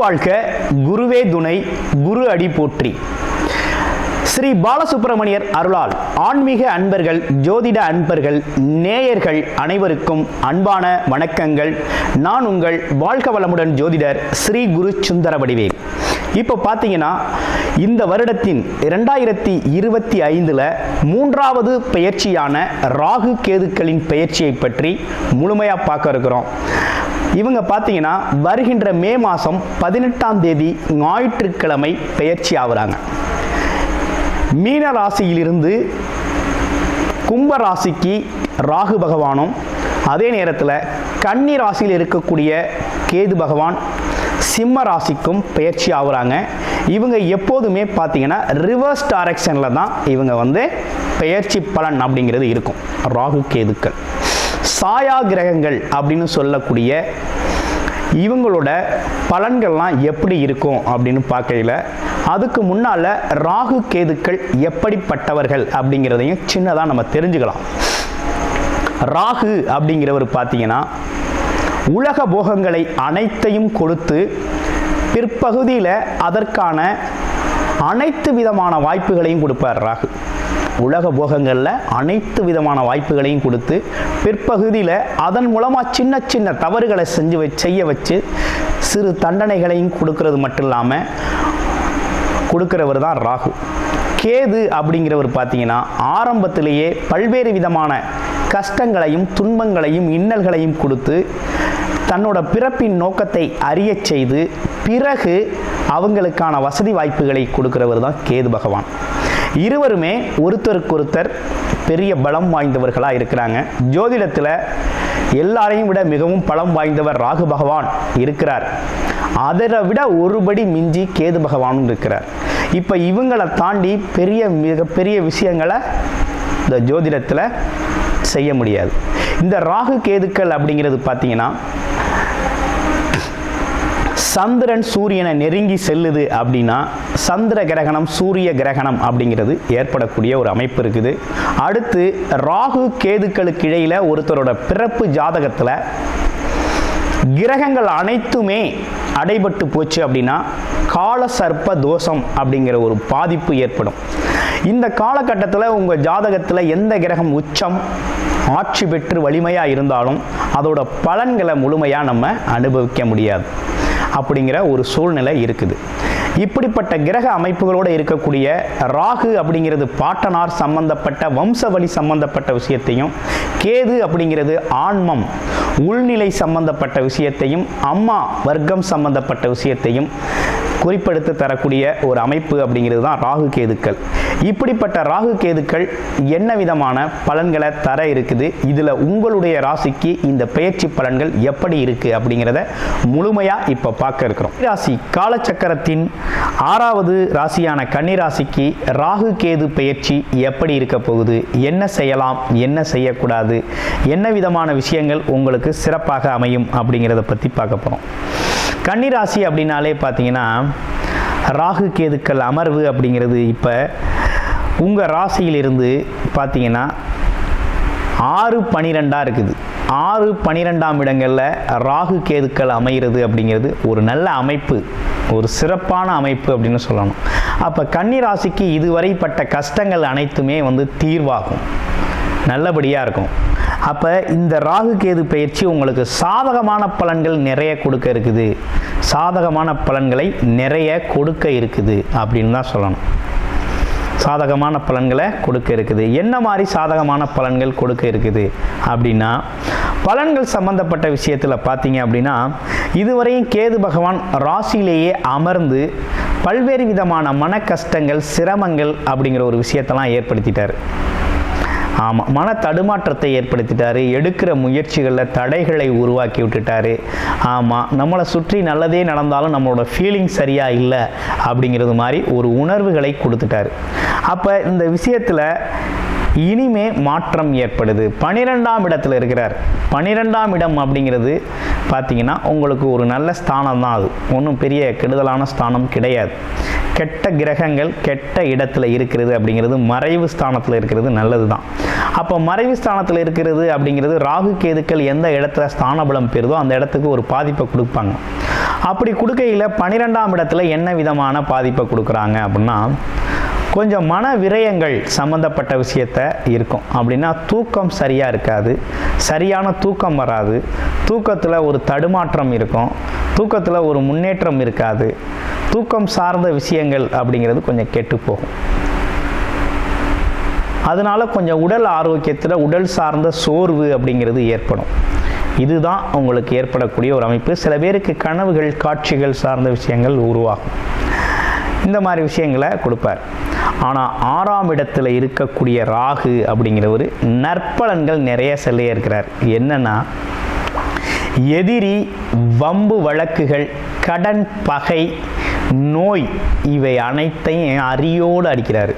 வாழ்க, குருவே துணை, குரு அடி போற்றி. ஸ்ரீ பாலசுப்பிரமணியர் அருளால் ஆன்மீக அன்பர்கள், ஜோதிட அன்பர்கள், நேயர்கள் அனைவருக்கும் அன்பான வணக்கங்கள். நான் உங்கள் வாழ்க வளமுடன் ஜோதிடர் ஸ்ரீ குரு சுந்தரவடிவேல். இப்போ பார்த்தீங்கன்னா இந்த வருடத்தின் 2025 மூன்றாவது பெயர்ச்சியான ராகு கேதுக்களின் பெயர்ச்சியை பற்றி முழுமையாக பார்க்க இருக்கிறோம். இவங்க பார்த்தீங்கன்னா வருகின்ற மே மாதம் 18ஆம் தேதி ஞாயிற்றுக்கிழமை பெயர்ச்சி ஆகுறாங்க. மீன ராசியிலிருந்து கும்ப ராசிக்கு ராகு பகவானும், அதே நேரத்தில் கன்னி ராசியில் இருக்கக்கூடிய கேது பகவான் சிம்ம ராசிக்கும் பெயர்ச்சி ஆகுறாங்க. இவங்க எப்போதுமே பார்த்தீங்கன்னா ரிவர்ஸ் டைரக்ஷனில் தான் இவங்க பெயர்ச்சி பலன் அப்படிங்கிறது இருக்கும். ராகு கேதுக்கள் சாயா கிரகங்கள் அப்படின்னு சொல்லக்கூடிய இவங்களோட பலன்கள்லாம் எப்படி இருக்கும் அப்படின்னு பார்க்கையில், அதுக்கு முன்னால் ராகு கேதுக்கள் எப்படிப்பட்டவர்கள் அப்படிங்கிறதையும் சின்னதாக நம்ம தெரிஞ்சுக்கலாம். ராகு அப்படிங்கிறவர் பார்த்தீங்கன்னா உலக போகங்களை அனைத்தையும் கொடுத்து பிற்பகுதியில் அதற்கான அனைத்து விதமான வாய்ப்புகளையும் கொடுப்பார். ராகு உலக போகங்களில் அனைத்து விதமான வாய்ப்புகளையும் கொடுத்து பிற்பகுதியில் அதன் மூலமாக சின்ன சின்ன தவறுகளை செய்ய வச்சு சிறு தண்டனைகளையும் கொடுக்கறது மட்டும் இல்லாமல் கொடுக்கிறவர் தான் ராகு. கேது அப்படிங்கிறவர் பார்த்தீங்கன்னா ஆரம்பத்திலேயே பல்வேறு விதமான கஷ்டங்களையும் துன்பங்களையும் இன்னல்களையும் கொடுத்து தன்னோட பிறப்பின் நோக்கத்தை அறிய செய்து பிறகு அவங்களுக்கான வசதி வாய்ப்புகளை கொடுக்கிறவர் தான் கேது பகவான். இருவருமே ஒருத்தருக்கொருத்தர் பெரிய பலம் வாய்ந்தவர்களாக இருக்கிறாங்க. ஜோதிடத்தில் எல்லாரையும் விட மிகவும் பலம் வாய்ந்தவர் ராகு பகவான் இருக்கிறார். அதை விட ஒருபடி மிஞ்சி கேது பகவானும் இருக்கிறார். இப்போ இவங்களை தாண்டி மிகப்பெரிய விஷயங்களை இந்த ஜோதிடத்தில் செய்ய முடியாது. இந்த ராகு கேதுக்கள் அப்படிங்கிறது பார்த்தீங்கன்னா சந்திரன் சூரியனை நெருங்கி செல்லுது அப்படின்னா சந்திர கிரகணம், சூரிய கிரகணம் அப்படிங்கிறது ஏற்படக்கூடிய ஒரு அமைப்பு இருக்குது. அடுத்து ராகு கேதுக்களுக்கு இடையில் ஒருத்தரோட பிறப்பு ஜாதகத்தில் கிரகங்கள் அனைத்துமே அடைபட்டு போச்சு அப்படின்னா கால சர்ப்ப தோஷம் அப்படிங்கிற ஒரு பாதிப்பு ஏற்படும். இந்த காலகட்டத்தில் உங்கள் ஜாதகத்தில் எந்த கிரகம் உச்சம் ஆட்சி பெற்று வலிமையாக இருந்தாலும் அதோட பலன்களை முழுமையாக நம்ம அனுபவிக்க முடியாது அப்படிங்கிற ஒரு சூழ்நிலை இருக்குது. இப்படிப்பட்ட கிரக அமைப்புகளோடு இருக்கக்கூடிய ராகு அப்படிங்கிறது பாட்டனார் சம்பந்தப்பட்ட வம்சவழி சம்பந்தப்பட்ட விஷயத்தையும், கேது அப்படிங்கிறது ஆன்மம் உள்நிலை சம்பந்தப்பட்ட விஷயத்தையும், அம்மா வர்க்கம் சம்பந்தப்பட்ட விஷயத்தையும் குறிப்பெடுத்து தரக்கூடிய ஒரு அமைப்பு அப்படிங்கிறது தான் ராகு கேதுக்கள். இப்படிப்பட்ட ராகு கேதுக்கள் என்ன விதமான பலன்களை தர இருக்குது, இதில் உங்களுடைய ராசிக்கு இந்த பெயர்ச்சி பலன்கள் எப்படி இருக்குது அப்படிங்கிறத முழுமையாக இப்போ பார்க்க இருக்கிறோம். ராசி காலச்சக்கரத்தின் 6வது ராசியான கன்னி ராசிக்கு ராகு கேது பெயர்ச்சி எப்படி இருக்க போகுது, என்ன செய்யலாம், என்ன செய்யக்கூடாது, என்ன விதமான விஷயங்கள் உங்களுக்கு சிறப்பாக அமையும் அப்படிங்கிறத பற்றி பார்க்க போகிறோம். கன்னி ராசி அப்படின்னாலே பார்த்தீங்கன்னா ராகு கேதுக்கள் அமர்வு அப்படிங்கிறது இப்போ உங்கள் ராசியிலிருந்து பார்த்தீங்கன்னா 6-12 இருக்குது. 6-12ஆம் இடங்களில் ராகு கேதுக்கள் அமைகிறது அப்படிங்கிறது ஒரு நல்ல அமைப்பு, ஒரு சிறப்பான அமைப்பு அப்படின்னு சொல்லணும். அப்போ கன்னி ராசிக்கு இதுவரைப்பட்ட கஷ்டங்கள் அனைத்துமே தீர்வாகும், நல்லபடியாக இருக்கும். அப்போ இந்த ராகு கேது பயிற்சி உங்களுக்கு சாதகமான பலன்கள் நிறைய கொடுக்க இருக்குது, சாதகமான பலன்களை நிறைய கொடுக்க இருக்குது அப்படின்னு தான் சொல்லணும். சாதகமான பலன்களை கொடுக்க இருக்குது. என்ன மாதிரி சாதகமான பலன்கள் கொடுக்க இருக்குது அப்படின்னா, பலன்கள் சம்பந்தப்பட்ட விஷயத்தில் பார்த்தீங்க அப்படின்னா இதுவரையும் கேது பகவான் ராசியிலேயே அமர்ந்து பல்வேறு விதமான மன கஷ்டங்கள், சிரமங்கள் அப்படிங்கிற ஒரு விஷயத்தெல்லாம் ஏற்படுத்திட்டார். ஆமாம், மன தடுமாற்றத்தை ஏற்படுத்திட்டாரு. எடுக்கிற முயற்சிகளில் தடைகளை உருவாக்கி விட்டுட்டாரு. ஆமாம், நம்மளை சுற்றி நல்லதே நடந்தாலும் நம்மளோட ஃபீலிங் சரியாக இல்லை அப்படிங்கிறது மாதிரி ஒரு உணர்வுகளை கொடுத்துட்டாரு. அப்போ இந்த விஷயத்தில் இனிமே மாற்றம் ஏற்படுது. 12ஆம் இடத்துல இருக்கிறார். 12ஆம் இடம் அப்படிங்கிறது பார்த்தீங்கன்னா உங்களுக்கு ஒரு நல்ல ஸ்தானம் தான். அது ஒன்றும் பெரிய கெடுதலான ஸ்தானம் கிடையாது. கெட்ட கிரகங்கள் கெட்ட இடத்துல இருக்கிறது அப்படிங்கிறது, மறைவு ஸ்தானத்தில் இருக்கிறது நல்லது தான். அப்போ மறைவு ஸ்தானத்தில் இருக்கிறது அப்படிங்கிறது ராகு கேதுக்கள் எந்த இடத்துல ஸ்தானபலம் பெறுதோ அந்த இடத்துக்கு ஒரு பாதிப்பை கொடுப்பாங்க. அப்படி கொடுக்கையில் 12ஆம் இடத்துல என்ன விதமான பாதிப்பை கொடுக்குறாங்க அப்படின்னா, கொஞ்சம் மன விரயங்கள் சம்மந்தப்பட்ட விஷயத்த இருக்கும். அப்படின்னா தூக்கம் சரியாக இருக்காது, சரியான தூக்கம் வராது, தூக்கத்தில் ஒரு தடுமாற்றம் இருக்கும், தூக்கத்தில் ஒரு முன்னேற்றம் இருக்காது, தூக்கம் சார்ந்த விஷயங்கள் அப்படிங்கிறது கொஞ்சம் கெட்டு போகும். அதனால கொஞ்சம் உடல் ஆரோக்கியத்தில் உடல் சார்ந்த சோர்வு அப்படிங்கிறது ஏற்படும். இதுதான் உங்களுக்கு ஏற்படக்கூடிய ஒரு அமைப்பு. சில பேருக்கு கனவுகள் காட்சிகள் சார்ந்த விஷயங்கள் உருவாகும். இந்த மாதிரி விஷயங்களை கொடுப்பார். ஆனால் 6ஆம் இடத்துல இருக்கக்கூடிய ராகு அப்படிங்கிறவர் நற்பலன்கள் நிறைய சொல்லியே இருக்கிறார். என்னன்னா, எதிரி, வம்பு வழக்குகள், கடன், பகை, நோய் இவை அனைத்தையும் அரியோடு அடிக்கிறாரு.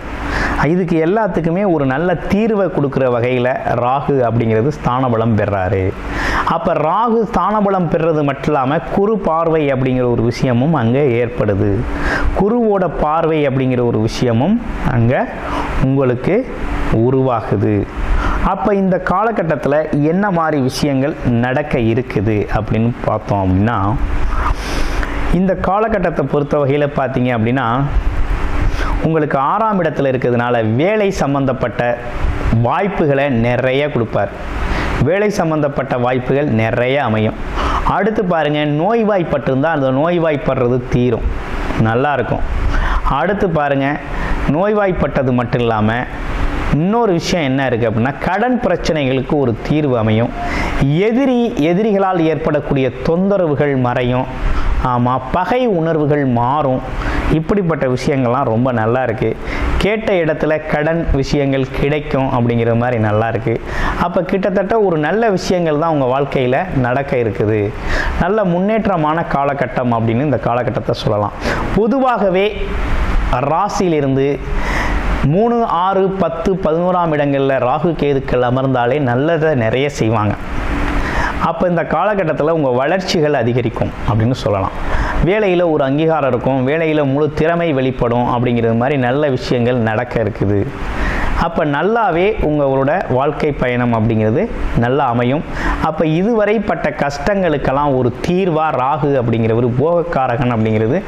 இதுக்கு எல்லாத்துக்குமே ஒரு நல்ல தீர்வை கொடுக்குற வகையில் ராகு அப்படிங்கிறது ஸ்தானபலம் பெறாரு. அப்போ ராகு ஸ்தானபலம் பெறுறது மட்டும் இல்லாமல் குரு பார்வை அப்படிங்கிற ஒரு விஷயமும் அங்கே ஏற்படுது. குருவோட பார்வை அப்படிங்கிற ஒரு விஷயமும் அங்கே உங்களுக்கு உருவாகுது. அப்போ இந்த காலகட்டத்தில் என்ன மாதிரி விஷயங்கள் நடக்க இருக்குது அப்படின்னு பார்த்தோம் அப்படின்னா, இந்த காலகட்டத்தை பொறுத்த வகையில் பார்த்தீங்க அப்படின்னா, உங்களுக்கு 6ஆம் இடத்துல இருக்கிறதுனால வேலை சம்பந்தப்பட்ட வாய்ப்புகளை நிறைய கொடுப்பார். வேலை சம்பந்தப்பட்ட வாய்ப்புகள் நிறைய அமையும். அடுத்து பாருங்கள், நோய்வாய்ப்பட்டிருந்தால் அந்த நோய்வாய்ப்படுறது தீரும், நல்லாயிருக்கும். அடுத்து பாருங்கள், நோய்வாய்ப்பட்டது மட்டும் இல்லாமல் இன்னொரு விஷயம் என்ன இருக்குது அப்படின்னா, கடன் பிரச்சனைகளுக்கு ஒரு தீர்வு அமையும். எதிரிகளால் ஏற்படக்கூடிய தொந்தரவுகள் மறையும். ஆமாம், பகை உணர்வுகள் மாறும். இப்படிப்பட்ட விஷயங்கள்லாம் ரொம்ப நல்லா இருக்குது. கேட்ட இடத்துல கடன் விஷயங்கள் கிடைக்கும் அப்படிங்கிற மாதிரி நல்லா இருக்குது. அப்போ கிட்டத்தட்ட ஒரு நல்ல விஷயங்கள் தான் உங்கள் வாழ்க்கையில் நடக்க இருக்குது. நல்ல முன்னேற்றமான காலகட்டம் அப்படின்னு இந்த காலகட்டத்தை சொல்லலாம். பொதுவாகவே ராசியிலிருந்து 3, 6, 10, 11ஆம் இடங்களில் ராகு கேதுக்கள் அமர்ந்தாலே நல்லதை நிறைய செய்வாங்க. அப்போ இந்த காலகட்டத்தில் உங்கள் வளர்ச்சிகள் அதிகரிக்கும் அப்படின்னு சொல்லலாம். வேலையில் ஒரு அங்கீகாரம் இருக்கும், வேலையில் முழு திறமை வெளிப்படும் அப்படிங்கிறது மாதிரி நல்ல விஷயங்கள் நடக்க இருக்குது. அப்போ நல்லாவே உங்களோட வாழ்க்கை பயணம் அப்படிங்கிறது நல்லா அமையும். அப்போ இதுவரைப்பட்ட கஷ்டங்களுக்கெல்லாம் ஒரு தீர்வாக ராகு அப்படிங்கிறவர் போகக்காரகன் அப்படிங்கிறது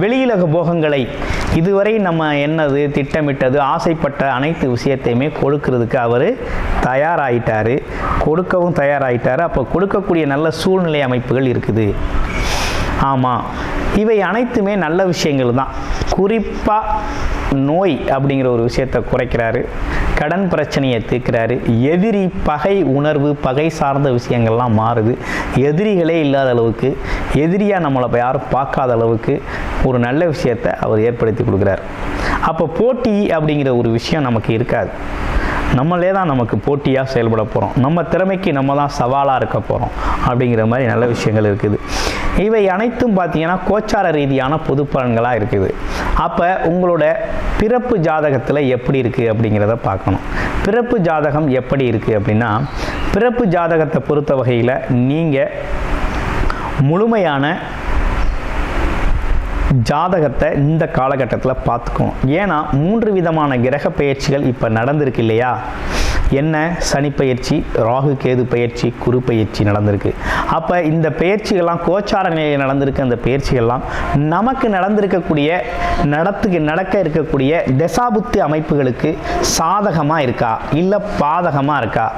வெளியுலக போகங்களை இதுவரை நம்ம என்னது திட்டமிட்டது ஆசைப்பட்ட அனைத்து விஷயத்தையுமே கொடுக்கறதுக்கு அவர் தயாராகிட்டார், கொடுக்கவும் தயாராகிட்டார். அப்போ கொடுக்கக்கூடிய நல்ல சூழ்நிலை அமைப்புகள் இருக்குது. ஆமாம், இவை அனைத்துமே நல்ல விஷயங்கள் தான். குறிப்பாக நோய் அப்படிங்கிற ஒரு விஷயத்தை குறைக்கிறாரு, கடன் பிரச்சனையை தீர்க்கிறாரு, எதிரி பகை உணர்வு பகை சார்ந்த விஷயங்கள்லாம் மாறுது. எதிரிகளே இல்லாத அளவுக்கு, எதிரியாக நம்மளை யாரும் பார்க்காத அளவுக்கு ஒரு நல்ல விஷயத்தை அவர் ஏற்படுத்தி கொடுக்குறார். அப்போ போட்டி அப்படிங்கிற ஒரு விஷயம் நமக்கு இருக்காது. நம்மளே தான் நமக்கு போட்டியாக செயல்பட போகிறோம், நம்ம திறமைக்கு நம்ம தான் சவாலாக இருக்க போகிறோம் அப்படிங்கிற மாதிரி நல்ல விஷயங்கள் இருக்குது. இவை அனைத்தும் பார்த்தீங்கன்னா கோச்சார ரீதியான பொது பலன்களாக இருக்குது. அப்போ உங்களோட பிறப்பு ஜாதகத்தில் எப்படி இருக்குது அப்படிங்கிறத பார்க்கணும். பிறப்பு ஜாதகம் எப்படி இருக்குது அப்படின்னா, பிறப்பு ஜாதகத்தை பொறுத்த வகையில் நீங்கள் முழுமையான ஜாதகத்தை இந்த காலகட்டத்தில் பார்த்துக்கணும். ஏன்னா 3 விதமான கிரக பயிற்சிகள் இப்போ நடந்திருக்கு இல்லையா? என்ன? சனி பயிற்சி, ராகு கேது பயிற்சி, குரு பயிற்சி நடந்திருக்கு. அப்போ இந்த பயிற்சிகள்லாம் கோச்சார நிலையில் நடந்திருக்கு. அந்த பயிற்சிகள்லாம் நமக்கு நடந்திருக்கக்கூடிய நடக்க இருக்கக்கூடிய தசாபுத்தி அமைப்புகளுக்கு சாதகமாக இருக்கா இல்லை பாதகமாக இருக்கா,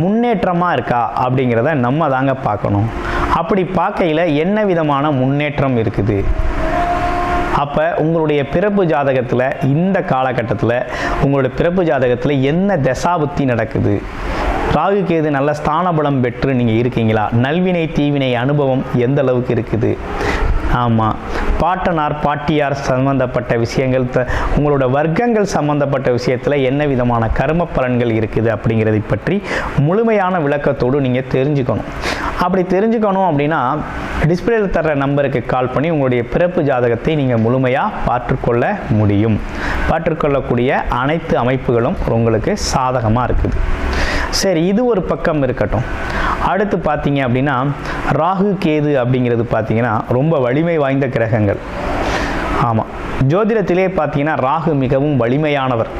முன்னேற்றமாக இருக்கா அப்படிங்கிறத நம்ம தாங்க பார்க்கணும். அப்படி பார்க்கையில் என்ன விதமான முன்னேற்றம் இருக்குது, அப்போ உங்களுடைய பிறப்பு ஜாதகத்தில் இந்த காலகட்டத்தில் உங்களுடைய பிறப்பு ஜாதகத்தில் என்ன தசாபுத்தி நடக்குது, ராகு கேது நல்ல ஸ்தானபலம் பெற்று நீங்கள் இருக்கீங்களா, நல்வினை தீவினை அனுபவம் எந்த அளவுக்கு இருக்குது, ஆமாம் பாட்டனார் பாட்டியார் சம்பந்தப்பட்ட விஷயங்கள், உங்களோட வர்க்கங்கள் சம்பந்தப்பட்ட விஷயத்தில் என்ன விதமான கர்ம பலன்கள் இருக்குது அப்படிங்கிறதை பற்றி முழுமையான விளக்கத்தோடு நீங்கள் தெரிஞ்சுக்கணும். அப்படி தெரிஞ்சுக்கணும் அப்படின்னா டிஸ்பிளேல தர்ற நம்பருக்கு கால் பண்ணி உங்களுடைய பிறப்பு ஜாதகத்தை நீங்கள் முழுமையாக பார்த்துக்கொள்ள முடியும். பார்த்துக்கொள்ளக்கூடிய அனைத்து அமைப்புகளும் உங்களுக்கு சாதகமாக இருக்குது. சரி, இது ஒரு பக்கம் இருக்கட்டும். அடுத்து பார்த்தீங்க அப்படின்னா ராகு கேது அப்படிங்கிறது பார்த்தீங்கன்னா ரொம்ப வலிமை வாய்ந்த கிரகங்கள். ஆமாம், ஜோதிடத்திலே பார்த்தீங்கன்னா ராகு மிகவும் வலிமையானவர்,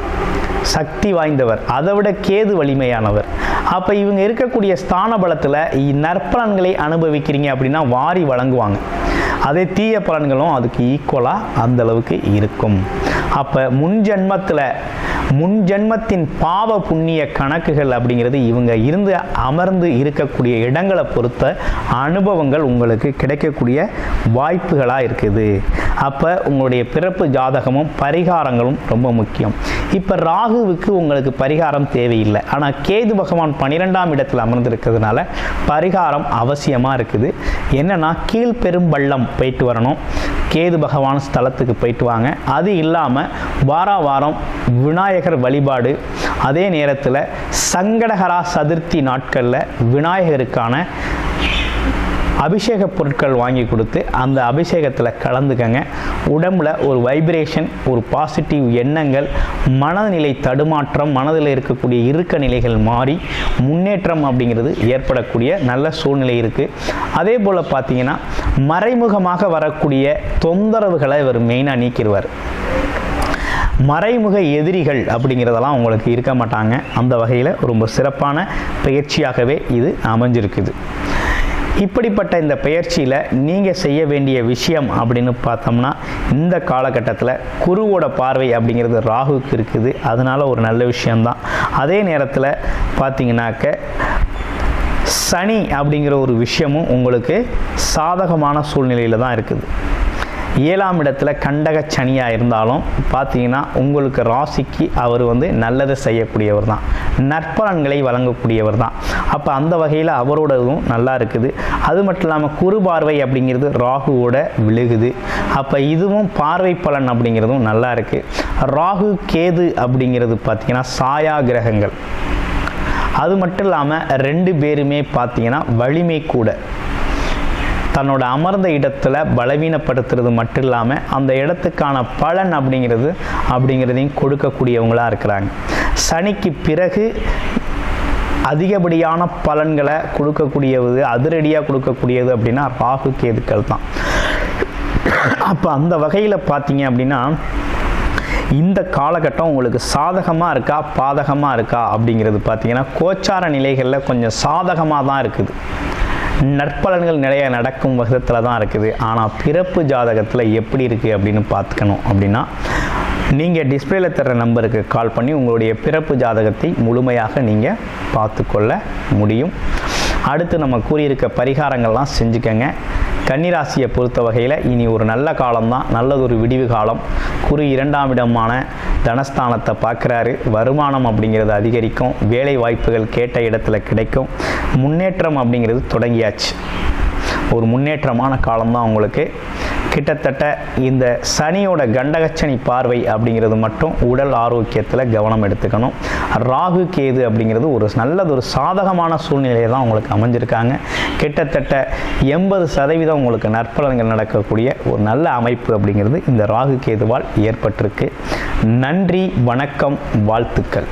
சக்தி வாய்ந்தவர், அதை விட கேது வலிமையானவர். அப்போ இவங்க இருக்கக்கூடிய ஸ்தான பலத்தில் நற்பலன்களை அனுபவிக்கிறீங்க அப்படின்னா வாரி வழங்குவாங்க. அதே தீய பலன்களும் அதுக்கு ஈக்குவலாக அந்தளவுக்கு இருக்கும். அப்போ முன்ஜென்மத்தின் பாவ புண்ணிய கணக்குகள் அப்படிங்கிறது இவங்க இருந்து அமர்ந்து இருக்கக்கூடிய இடங்களை பொறுத்த அனுபவங்கள் உங்களுக்கு கிடைக்கக்கூடிய வாய்ப்புகளாக இருக்குது. அப்போ உங்களுடைய பிறப்பு ஜாதகமும் பரிகாரங்களும் ரொம்ப முக்கியம். இப்போ ராகுவுக்கு உங்களுக்கு பரிகாரம் தேவையில்லை, ஆனால் கேது பகவான் 12ஆம் இடத்தில் அமர்ந்திருக்கிறதுனால பரிகாரம் அவசியமாக இருக்குது. என்னென்னா கீழ்பெரும்பள்ளம் போயிட்டு வரணும், கேது பகவான் ஸ்தலத்துக்கு போயிட்டு வாங்க. அது இல்லாமல் வாரம் விநாயகர் வழிபாடு, அதே நேரத்தில் சங்கடஹரா சதுர்த்தி நாட்களில் விநாயகருக்கான அபிஷேக பொருட்கள் வாங்கி கொடுத்து அந்த அபிஷேகத்தில் கலந்துக்கங்க. உடம்புல ஒரு வைப்ரேஷன், ஒரு பாசிட்டிவ் எண்ணங்கள், மனநிலை தடுமாற்றம், மனதில் இருக்கக்கூடிய இறுக்க நிலைகள் மாறி முன்னேற்றம் அப்படிங்கிறது ஏற்படக்கூடிய நல்ல சூழ்நிலை இருக்குது. அதே போல் பார்த்தீங்கன்னா மறைமுகமாக வரக்கூடிய தொந்தரவுகளை இவர் மெயினாக நீக்கிடுவார். மறைமுக எதிரிகள் அப்படிங்கிறதெல்லாம் உங்களுக்கு இருக்க மாட்டாங்க. அந்த வகையில் ரொம்ப சிறப்பான பயிற்சியாகவே இது அமைஞ்சிருக்குது. இப்படிப்பட்ட இந்த பயிற்சியில் நீங்கள் செய்ய வேண்டிய விஷயம் அப்படின்னு பார்த்தோம்னா, இந்த காலகட்டத்தில் குருவோட பார்வை அப்படிங்கிறது ராகுவுக்கு இருக்குது, அதனால் ஒரு நல்ல விஷயம்தான். அதே நேரத்தில் பார்த்தீங்கன்னாக்க சனி அப்படிங்கிற ஒரு விஷயமும் உங்களுக்கு சாதகமான சூழ்நிலையில் தான் இருக்குது. 7ஆம் இடத்துல கண்டக சனியாக இருந்தாலும் பார்த்தீங்கன்னா உங்களுக்கு ராசிக்கு அவர் நல்லதை செய்யக்கூடியவர் தான், நற்பலன்களை வழங்கக்கூடியவர் தான். அப்போ அந்த வகையில் அவரோடதும் நல்லா இருக்குது. அது மட்டும் இல்லாமல் குரு பார்வை அப்படிங்கிறது ராகுவோட விழுகுது. அப்போ இதுவும் பார்வை பலன் அப்படிங்கிறதும் நல்லா இருக்குது. ராகு கேது அப்படிங்கிறது பார்த்தீங்கன்னா சாயா கிரகங்கள். அது மட்டும் இல்லாமல் 2 பேருமே பார்த்தீங்கன்னா வலிமை கூட. தன்னோட அமர்ந்த இடத்துல பலவீனப்படுத்துறது மட்டும் இல்லாமல் அந்த இடத்துக்கான பலன் அப்படிங்கிறதையும் கொடுக்கக்கூடியவங்களாக இருக்கிறாங்க. சனிக்கு பிறகு அதிகப்படியான பலன்களை கொடுக்கக்கூடியது, அதிரடியாக கொடுக்கக்கூடியது அப்படின்னா ராகு கேதுக்கள் தான். அப்போ அந்த வகையில் பார்த்தீங்க அப்படின்னா இந்த காலகட்டம் உங்களுக்கு சாதகமாக இருக்கா பாதகமாக இருக்கா அப்படிங்கிறது பார்த்தீங்கன்னா கோச்சார நிலைகளில் கொஞ்சம் சாதகமாக தான் இருக்குது. நற்பலன்கள் நிறைய நடக்கும் விதத்தில் தான் இருக்குது. ஆனால் பிறப்பு ஜாதகத்தில் எப்படி இருக்குது அப்படின்னு பார்த்துக்கணும் அப்படின்னா நீங்கள் டிஸ்பிளேல தர்ற நம்பருக்கு கால் பண்ணி உங்களுடைய பிறப்பு ஜாதகத்தை முழுமையாக நீங்கள் பார்த்துக்கொள்ள முடியும். அடுத்து நம்ம கூறியிருக்க பரிகாரங்கள்லாம் செஞ்சுக்கங்க. கன்னிராசியை பொறுத்த வகையில் இனி ஒரு நல்ல காலம்தான், நல்லதொரு விடிவு காலம். குரு 2ஆம் இடமான தனஸ்தானத்தை பார்க்குறாரு. வருமானம் அப்படிங்கிறது அதிகரிக்கும், வேலை வாய்ப்புகள் கேட்ட இடத்துல கிடைக்கும், முன்னேற்றம் அப்படிங்கிறது தொடங்கியாச்சு. ஒரு முன்னேற்றமான காலம்தான் உங்களுக்கு. கிட்டத்தட்ட இந்த சனியோட கண்டகச்சனி பார்வை அப்படிங்கிறது மட்டும் உடல் ஆரோக்கியத்தில் கவனம் எடுத்துக்கணும். ராகு கேது அப்படிங்கிறது ஒரு நல்லதொரு சாதகமான சூழ்நிலையை தான் உங்களுக்கு அமைஞ்சிருக்காங்க. கிட்டத்தட்ட 80% உங்களுக்கு நற்பலன்கள் நடக்கக்கூடிய ஒரு நல்ல அமைப்பு அப்படிங்கிறது இந்த ராகு கேதுவால் ஏற்பட்டிருக்கு. நன்றி, வணக்கம், வாழ்த்துக்கள்.